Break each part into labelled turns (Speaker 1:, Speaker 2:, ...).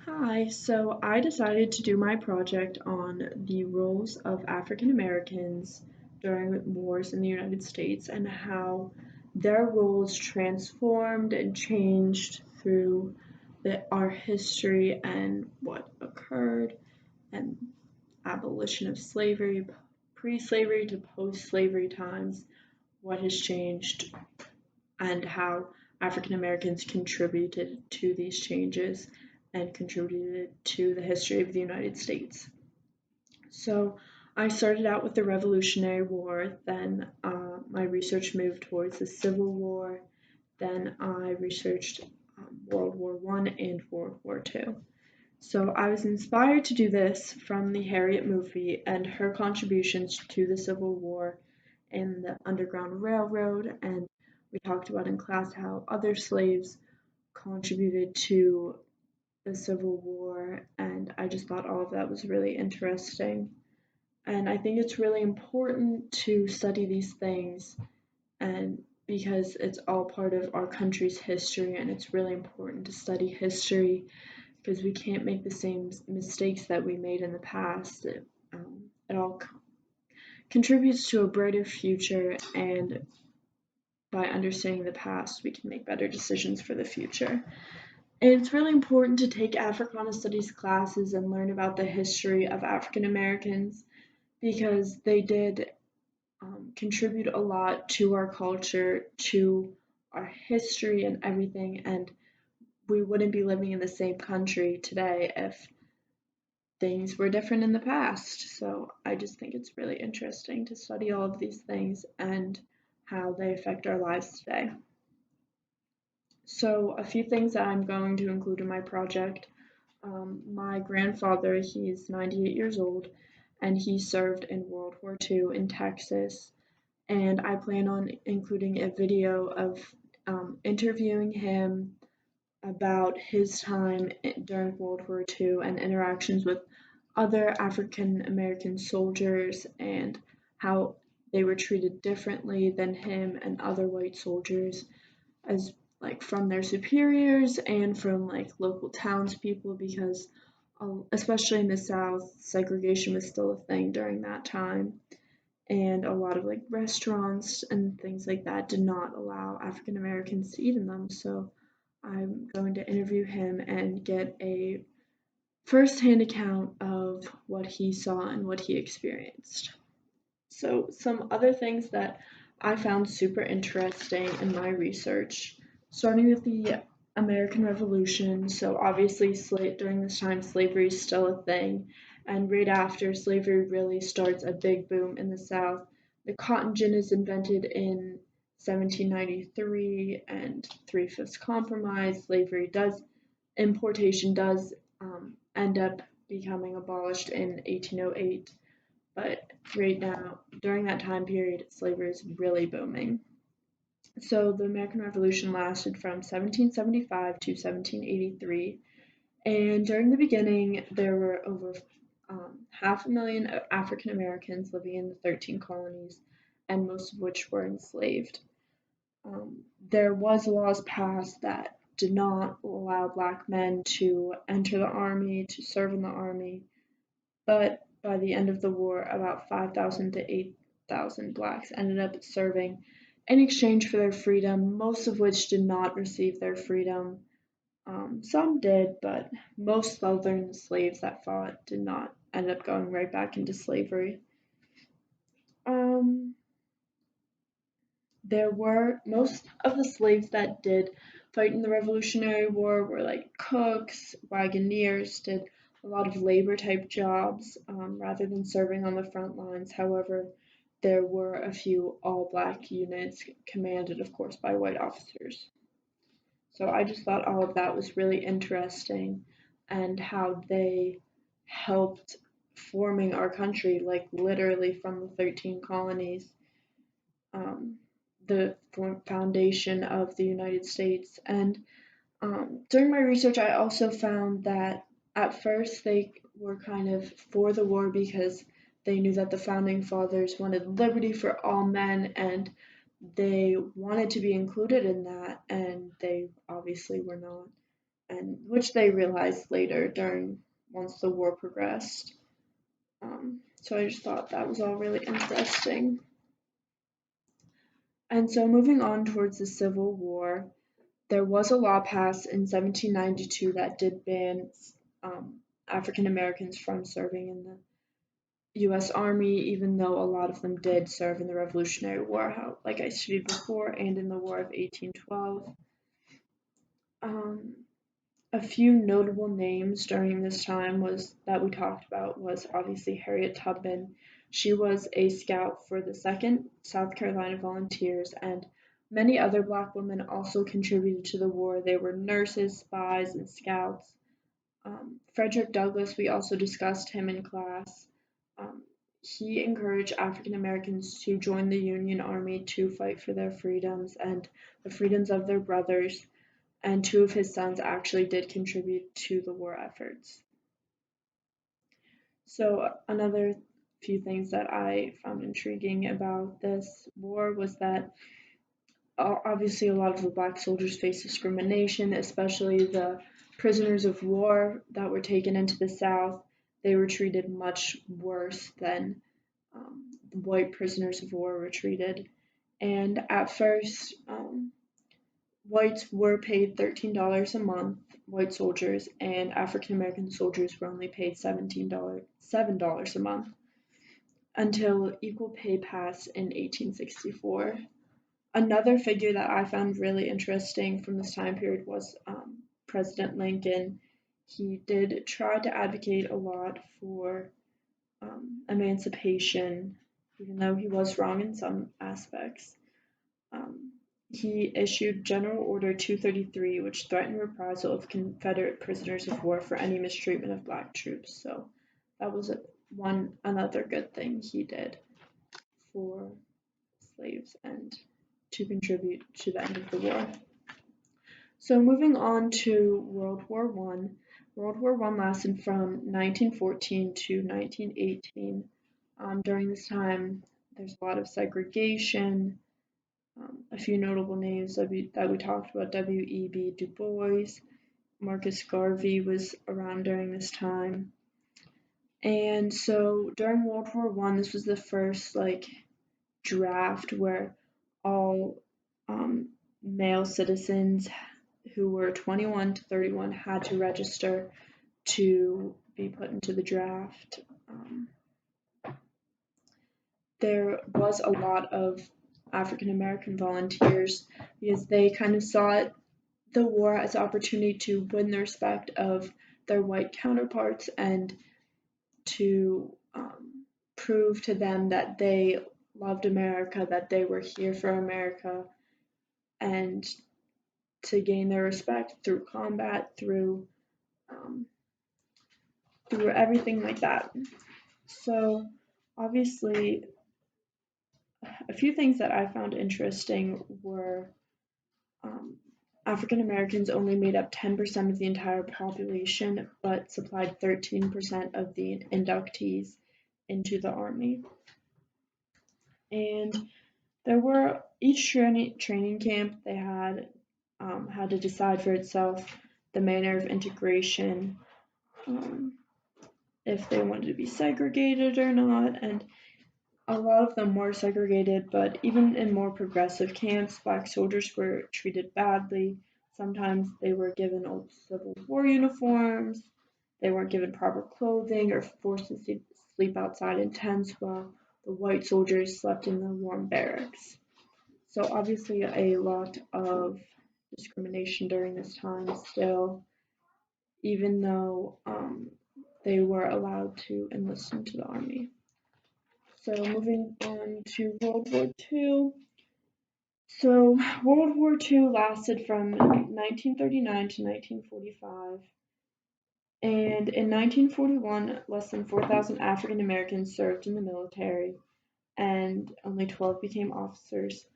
Speaker 1: Hi, so I decided to do my project on the roles of African Americans during wars in the United States and how their roles transformed and changed through our history and what occurred and abolition of slavery, pre-slavery to post-slavery times, what has changed and how African Americans contributed to these changes and contributed to the history of the United States. So I started out with the Revolutionary War, then my research moved towards the Civil War, then I researched World War I and World War II. So I was inspired to do this from the Harriet movie and her contributions to the Civil War and the Underground Railroad, and we talked about in class how other slaves contributed to the Civil War, and I just thought all of that was really interesting. And I think it's really important to study these things and because it's all part of our country's history and it's really important to study history because we can't make the same mistakes that we made in the past. It all contributes to a brighter future, and by understanding the past, we can make better decisions for the future. And it's really important to take Africana Studies classes and learn about the history of African Americans because they did contribute a lot to our culture, to our history, and everything. And we wouldn't be living in the same country today if things were different in the past. So I just think it's really interesting to study all of these things and how they affect our lives today. So a few things that I'm going to include in my project. My grandfather, he's 98 years old, and he served in World War II in Texas. And I plan on including a video of interviewing him about his time during World War II and interactions with other African American soldiers and how they were treated differently than him and other white soldiers as like from their superiors and from like local townspeople because especially in the South, segregation was still a thing during that time, and a lot of like restaurants and things like that did not allow African Americans to eat in them. So I'm going to interview him and get a first-hand account of what he saw and what he experienced. So some other things that I found super interesting in my research, starting with the American Revolution. So obviously, during this time, slavery is still a thing, and right after slavery really starts a big boom in the South. The cotton gin is invented in 1793, and Three-Fifths Compromise. Importation does end up becoming abolished in 1808. But right now, during that time period, slavery is really booming. So the American Revolution lasted from 1775 to 1783, and during the beginning, there were over 500,000 African Americans living in the 13 colonies, and most of which were enslaved. There was laws passed that did not allow black men to enter the army, to serve in the army, but by the end of the war, about 5,000 to 8,000 blacks ended up serving in exchange for their freedom, most of which did not receive their freedom. Some did, but most Southern slaves that fought did not end up going right back into slavery. Um, there were most of the slaves that did fight in the Revolutionary War were like cooks, wagoners, did a lot of labor type jobs rather than serving on the front lines. However, there were a few all black units commanded, of course, by white officers. So I just thought all of that was really interesting and how they helped forming our country, like literally from the 13 colonies, um, the foundation of the United States. And during my research, I also found that at first they were kind of for the war because they knew that the founding fathers wanted liberty for all men and they wanted to be included in that, and they obviously were not. and which they realized later during once the war progressed. So I just thought that was all really interesting. And so moving on towards the Civil War, there was a law passed in 1792 that did ban African Americans from serving in the U.S. Army, even though a lot of them did serve in the Revolutionary War, like I stated before, and in the War of 1812. Um, a few notable names during this time was that we talked about was obviously Harriet Tubman. She was a scout for the 2nd South Carolina Volunteers, and many other black women also contributed to the war. They were nurses, spies, and scouts. Frederick Douglass, we also discussed him in class. Um, he encouraged African Americans to join the Union Army to fight for their freedoms and the freedoms of their brothers, and two of his sons actually did contribute to the war efforts. So, another few things that I found intriguing about this war was that obviously a lot of the black soldiers faced discrimination, especially the prisoners of war that were taken into the South. They were treated much worse than the white prisoners of war were treated. And at first, whites were paid $13 a month, white soldiers, and African American soldiers were only paid $7 a month until equal pay passed in 1864. Another figure that I found really interesting from this time period was President Lincoln. He did try to advocate a lot for emancipation, even though he was wrong in some aspects. Um, he issued General Order 233, which threatened reprisal of Confederate prisoners of war for any mistreatment of black troops. So that was another good thing he did for slaves and to contribute to the end of the war. So moving on to World War One. World War One lasted from 1914 to 1918. During this time, there's a lot of segregation. A few notable names that we talked about: W.E.B. Du Bois, Marcus Garvey was around during this time. And so during World War One, this was the first draft where all male citizens who were 21 to 31 had to register to be put into the draft. There was a lot of African American volunteers because they kind of saw the war as an opportunity to win the respect of their white counterparts and to prove to them that they loved America, that they were here for America, and to gain their respect through combat, um, through everything like that. So, obviously, a few things that I found interesting were um, African Americans only made up 10% of the entire population, but supplied 13% of the inductees into the Army. And there were each training camp they had to decide for itself the manner of integration, um, if they wanted to be segregated or not, and a lot of them were segregated, but even in more progressive camps, black soldiers were treated badly. Sometimes they were given old Civil War uniforms, they weren't given proper clothing, or forced to sleep outside in tents while the white soldiers slept in the warm barracks. So, obviously, a lot of discrimination during this time still, even though they were allowed to enlist into the army. So moving on to World War II. So World War II lasted from 1939 to 1945. And in 1941, less than 4,000 African Americans served in the military, and only 12 became officers.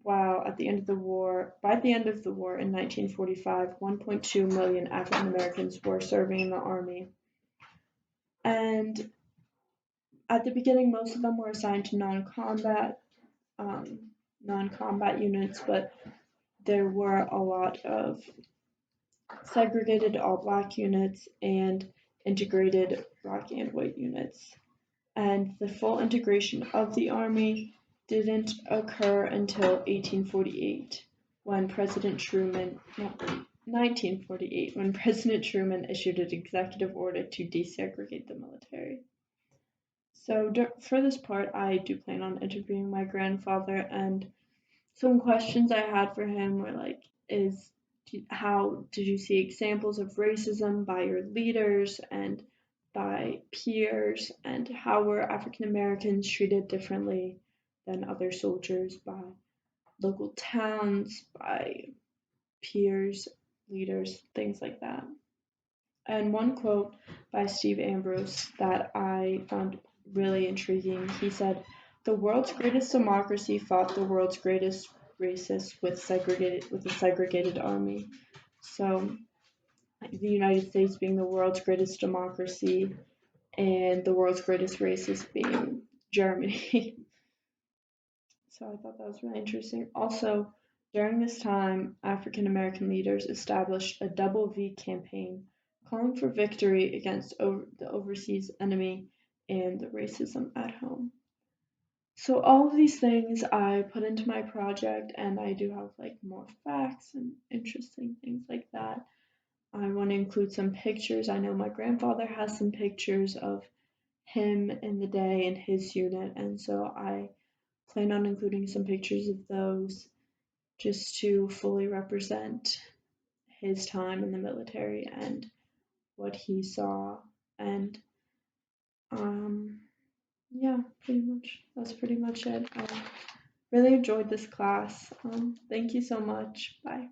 Speaker 1: While at the end of the war, by the end of the war in 1945, 1.2 million African Americans were serving in the army. And at the beginning, most of them were assigned to non-combat units, but there were a lot of segregated all black units, and integrated black and white units. And the full integration of the Army didn't occur until 1848 when President Truman, no, 1948, when President Truman issued an executive order to desegregate the military. So for this part, I do plan on interviewing my grandfather, and some questions I had for him were like, is how did you see examples of racism by your leaders and by peers, and how were African Americans treated differently than other soldiers by local towns, by peers, leaders, things like that. And one quote by Steve Ambrose that I found really intriguing. He said, "The world's greatest democracy fought the world's greatest racists with a segregated army." So the United States being the world's greatest democracy and the world's greatest racist being Germany. So I thought that was really interesting. Also, during this time, African American leaders established a double V campaign calling for victory against the overseas enemy and the racism at home. So all of these things I put into my project, and I do have like more facts and interesting things like that. I want to include some pictures. I know my grandfather has some pictures of him in the day and his unit, and so I plan on including some pictures of those just to fully represent his time in the military and what he saw. And um, yeah, pretty much that's pretty much it. I really enjoyed this class. Thank you so much. Bye.